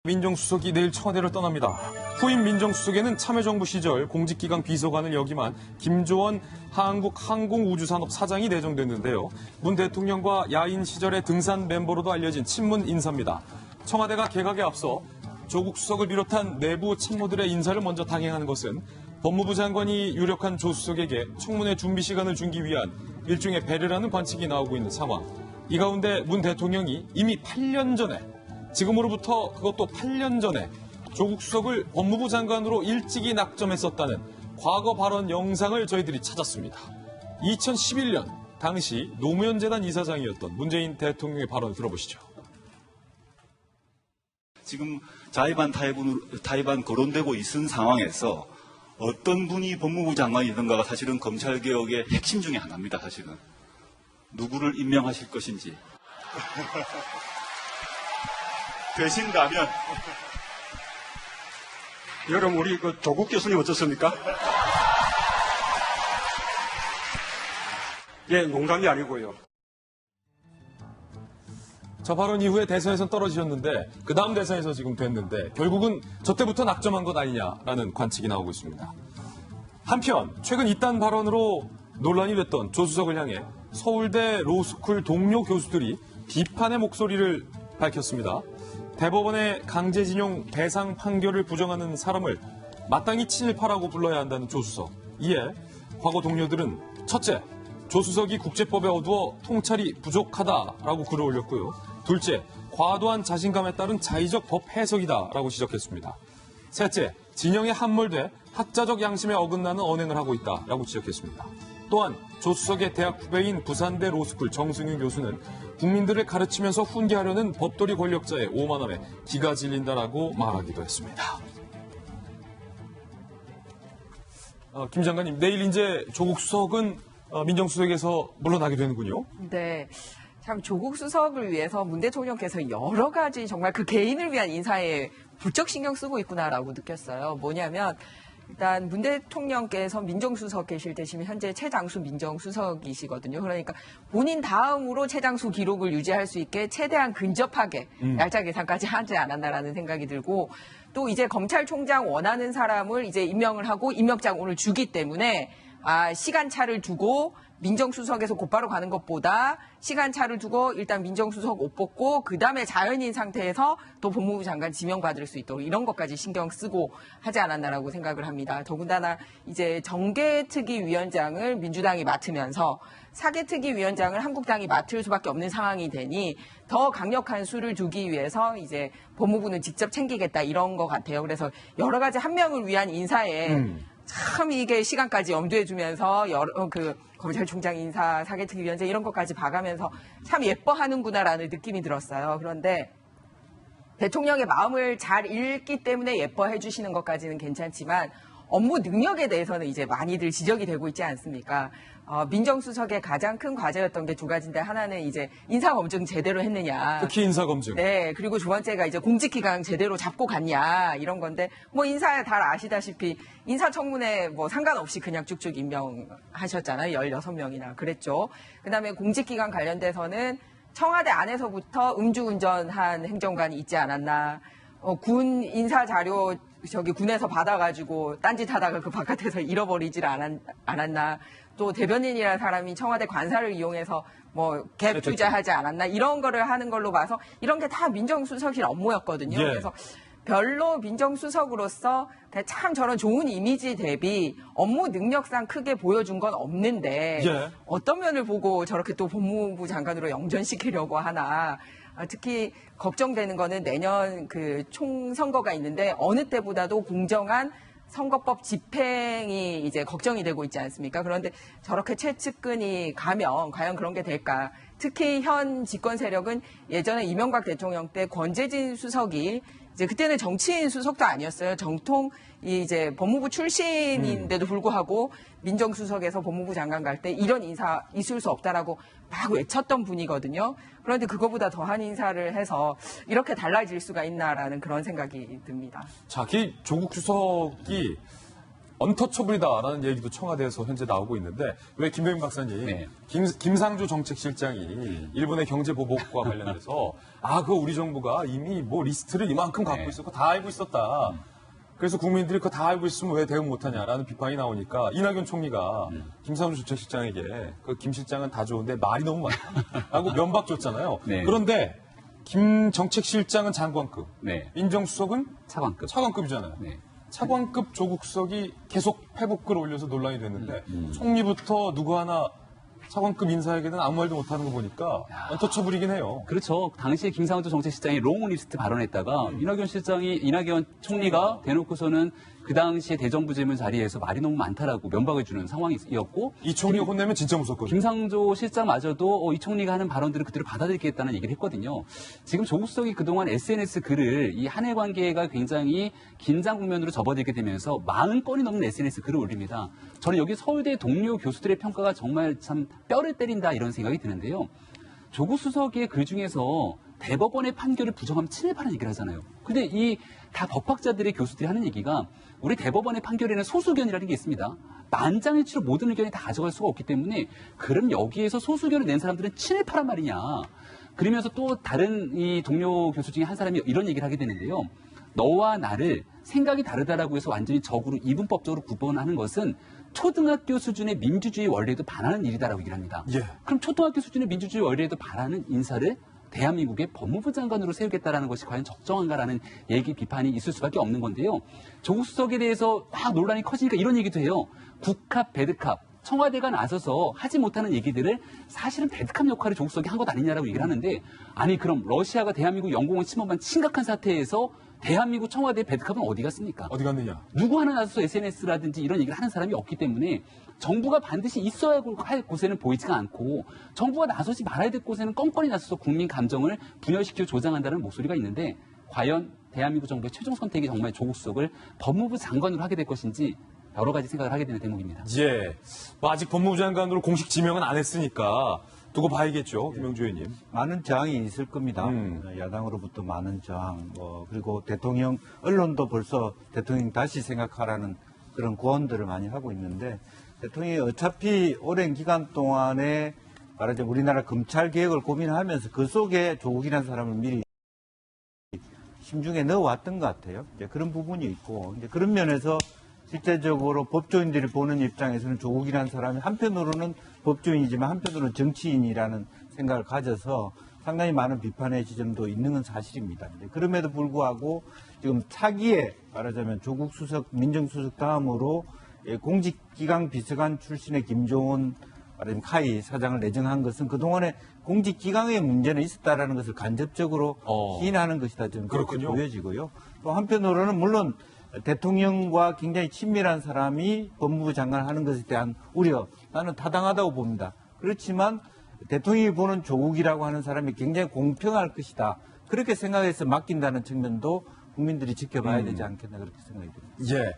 민정수석이 내일 청와대를 떠납니다. 후임 민정수석에는 참여정부 시절 공직기강 비서관을 역임한 김조원 한국항공우주산업 사장이 내정됐는데요. 문 대통령과 야인 시절의 등산 멤버로도 알려진 친문 인사입니다. 청와대가 개각에 앞서 조국 수석을 비롯한 내부 참모들의 인사를 먼저 당행하는 것은 법무부 장관이 유력한 조 수석에게 청문회 준비 시간을 주기 위한 일종의 배려라는 관측이 나오고 있는 상황. 이 가운데 문 대통령이 이미 8년 전에 지금으로부터 그것도 8년 전에 조국 수석을 법무부 장관으로 일찍이 낙점했었다는 과거 발언 영상을 저희들이 찾았습니다. 2011년 당시 노무현재단 이사장이었던 문재인 대통령의 발언을 들어보시죠. 지금 자의반 거론되고 있는 상황에서 어떤 분이 법무부 장관이든가가 사실은 검찰개혁의 핵심 중에 하나입니다. 사실은. 누구를 임명하실 것인지. 되신다면. 여러분, 우리 조국 교수님 어떻습니까? 예, 농담이 아니고요. 저 발언 이후에 대선에선 떨어지셨는데 그 다음 대선에서 지금 됐는데 결국은 저 때부터 낙점한 것 아니냐라는 관측이 나오고 있습니다. 한편 최근 이딴 발언으로 논란이 됐던 조 수석을 향해 서울대 로스쿨 동료 교수들이 비판의 목소리를 밝혔습니다. 대법원의 강제징용 배상 판결을 부정하는 사람을 마땅히 친일파라고 불러야 한다는 조 수석. 이에 과거 동료들은 첫째, 조 수석이 국제법에 어두워 통찰이 부족하다라고 글을 올렸고요. 둘째, 과도한 자신감에 따른 자의적 법 해석이다라고 지적했습니다. 셋째, 진영에 함몰돼 학자적 양심에 어긋나는 언행을 하고 있다라고 지적했습니다. 또한 조 수석의 대학 후배인 부산대 로스쿨 정승윤 교수는 국민들을 가르치면서 훈계하려는 법도리 권력자의 오만함에 기가 질린다라고 말하기도 했습니다. 김 장관님, 내일 이제 조국 수석은 민정수석에서 물러나게 되는군요. 네. 참 조국 수석을 위해서 문 대통령께서 여러 가지 정말 그 개인을 위한 인사에 부쩍 신경 쓰고 있구나라고 느꼈어요. 뭐냐면 일단 문 대통령께서 민정수석 계실 때 지금 현재 최장수 민정수석이시거든요. 그러니까 본인 다음으로 최장수 기록을 유지할 수 있게 최대한 근접하게 날짜 계산까지 하지 않았나라는 생각이 들고 또 이제 검찰총장 원하는 사람을 이제 임명을 하고 임명장 오늘 주기 때문에 시간차를 두고 민정수석에서 곧바로 가는 것보다 시간차를 두고 일단 민정수석 옷 벗고 그다음에 자연인 상태에서 또 법무부 장관 지명받을 수 있도록 이런 것까지 신경 쓰고 하지 않았나라고 생각을 합니다. 더군다나 이제 정계특위위원장을 민주당이 맡으면서 사개특위위원장을 한국당이 맡을 수밖에 없는 상황이 되니 더 강력한 수를 두기 위해서 이제 법무부는 직접 챙기겠다 이런 것 같아요. 그래서 여러 가지 한 명을 위한 인사에 참 이게 시간까지 염두에 두면서 검찰총장 인사, 사개특위위원장 이런 것까지 봐가면서 참 예뻐하는구나라는 느낌이 들었어요. 그런데 대통령의 마음을 잘 읽기 때문에 예뻐해 주시는 것까지는 괜찮지만 업무 능력에 대해서는 이제 많이들 지적이 되고 있지 않습니까? 민정수석의 가장 큰 과제였던 게 두 가지인데 하나는 이제 인사검증 제대로 했느냐. 특히 인사검증. 네. 그리고 두 번째가 이제 공직기강 제대로 잡고 갔냐 이런 건데 뭐 인사 다 아시다시피 인사청문회 뭐 상관없이 그냥 쭉쭉 임명하셨잖아요. 16명이나 그랬죠. 그다음에 공직기강 관련돼서는 청와대 안에서부터 음주운전한 행정관이 있지 않았나. 군 인사 자료 군에서 받아가지고 딴짓하다가 그 바깥에서 잃어버리질 않았나. 또 대변인이라는 사람이 청와대 관사를 이용해서 뭐 갭 투자하지 않았나 이런 거를 하는 걸로 봐서 이런 게 다 민정수석실 업무였거든요. 예. 그래서 별로 민정수석으로서 참 저런 좋은 이미지 대비 업무 능력상 크게 보여준 건 없는데 예. 어떤 면을 보고 저렇게 또 법무부 장관으로 영전시키려고 하나. 특히 걱정되는 거는 내년 그 총선거가 있는데 어느 때보다도 공정한 선거법 집행이 이제 걱정이 되고 있지 않습니까? 그런데 저렇게 최측근이 가면 과연 그런 게 될까? 특히 현 집권 세력은 예전에 이명박 대통령 때 권재진 수석이 이제 그때는 정치인 수석도 아니었어요. 정통 이제 법무부 출신인데도 불구하고 민정수석에서 법무부 장관 갈 때 이런 인사 있을 수 없다라고 막 외쳤던 분이거든요. 그런데 그거보다 더한 인사를 해서 이렇게 달라질 수가 있나라는 그런 생각이 듭니다. 자, 조국 수석이 언터처블이다라는 얘기도 청와대에서 현재 나오고 있는데 왜 김병민 박사님 네. 김상조 정책실장이 일본의 경제 보복과 관련해서 그 우리 정부가 이미 뭐 리스트를 이만큼 갖고 네. 있었고 다 알고 있었다. 그래서 국민들이 그거 다 알고 있으면 왜 대응 못하냐라는 비판이 나오니까 이낙연 총리가 김상조 정책실장에게 그 김 실장은 다 좋은데 말이 너무 많다라고 면박 줬잖아요. 네. 그런데 김 정책실장은 장관급, 네. 민정수석은 차관급. 차관급이잖아요. 네. 차관급 조국 수석이 계속 회복글 올려서 논란이 됐는데 총리부터 누구 하나 차관급 인사에게는 아무 말도 못하는 거 보니까 언터처블이긴 해요. 그렇죠. 당시에 김상조 정책실장이 롱리스트 발언했다가 이낙연 총리가 대놓고서는 그 당시에 대정부질문 자리에서 말이 너무 많다라고 면박을 주는 상황이었고 이 총리가 혼내면 진짜 무섭거든요. 김상조 실장마저도 이 총리가 하는 발언들을 그대로 받아들이겠다는 얘기를 했거든요. 지금 조국 수석이 그동안 SNS 글을 이 한일 관계가 굉장히 긴장 국면으로 접어들게 되면서 40건이 넘는 SNS 글을 올립니다. 저는 여기 서울대 동료 교수들의 평가가 정말 참 뼈를 때린다 이런 생각이 드는데요. 조국 수석의 글 중에서 대법원의 판결을 부정하면 친일파라는 얘기를 하잖아요. 근데 이 다 법학자들의 교수들이 하는 얘기가 우리 대법원의 판결에는 소수견이라는 게 있습니다. 만장일치로 모든 의견이 다 가져갈 수가 없기 때문에 그럼 여기에서 소수견을 낸 사람들은 친일파란 말이냐. 그러면서 또 다른 이 동료 교수 중에 한 사람이 이런 얘기를 하게 되는데요. 너와 나를 생각이 다르다라고 해서 완전히 적으로 이분법적으로 구분하는 것은 초등학교 수준의 민주주의 원리에도 반하는 일이다라고 얘기를 합니다. 예. 그럼 초등학교 수준의 민주주의 원리에도 반하는 인사를 대한민국의 법무부 장관으로 세우겠다라는 것이 과연 적정한가라는 얘기 비판이 있을 수밖에 없는 건데요. 조국 수석에 대해서 막 논란이 커지니까 이런 얘기도 해요. 국합, 배드캅. 청와대가 나서서 하지 못하는 얘기들을 사실은 배드캅 역할을 조국 수석이 한 것 아니냐라고 얘기를 하는데 아니 그럼 러시아가 대한민국 영공을 침범한 심각한 사태에서 대한민국 청와대 배드캅은 어디 갔습니까? 어디 갔느냐? 누구 하나 나서서 SNS라든지 이런 얘기를 하는 사람이 없기 때문에 정부가 반드시 있어야 할 곳에는 보이지가 않고 정부가 나서지 말아야 될 곳에는 껌껌이 나서서 국민 감정을 분열시켜 조장한다는 목소리가 있는데 과연 대한민국 정부의 최종 선택이 정말 조국 수석을 법무부 장관으로 하게 될 것인지 여러 가지 생각을 하게 되는 대목입니다. 예. 뭐 아직 법무부 장관으로 공식 지명은 안 했으니까 두고 봐야겠죠, 김영주 의원님. 많은 저항이 있을 겁니다. 야당으로부터 많은 저항, 그리고 대통령, 언론도 벌써 대통령 다시 생각하라는 그런 고언들을 많이 하고 있는데, 대통령이 어차피 오랜 기간 동안에 말하자면 우리나라 검찰 개혁을 고민하면서 그 속에 조국이라는 사람을 미리 심중에 넣어왔던 것 같아요. 이제 그런 부분이 있고, 이제 그런 면에서 실제적으로 법조인들이 보는 입장에서는 조국이라는 사람이 한편으로는 법조인이지만 한편으로는 정치인이라는 생각을 가져서 상당히 많은 비판의 지점도 있는 건 사실입니다. 그럼에도 불구하고 지금 차기에 말하자면 조국 수석, 민정수석 다음으로 공직기강 비서관 출신의 김종원 말하자면 카이 사장을 내정한 것은 그동안에 공직기강의 문제는 있었다라는 것을 간접적으로 시인하는 것이다 저는 그렇게 그렇군요. 보여지고요. 또 한편으로는 물론 대통령과 굉장히 친밀한 사람이 법무부 장관을 하는 것에 대한 우려, 나는 타당하다고 봅니다. 그렇지만 대통령이 보는 조국이라고 하는 사람이 굉장히 공평할 것이다. 그렇게 생각해서 맡긴다는 측면도 국민들이 지켜봐야 되지 않겠나 그렇게 생각이 듭니다. 예.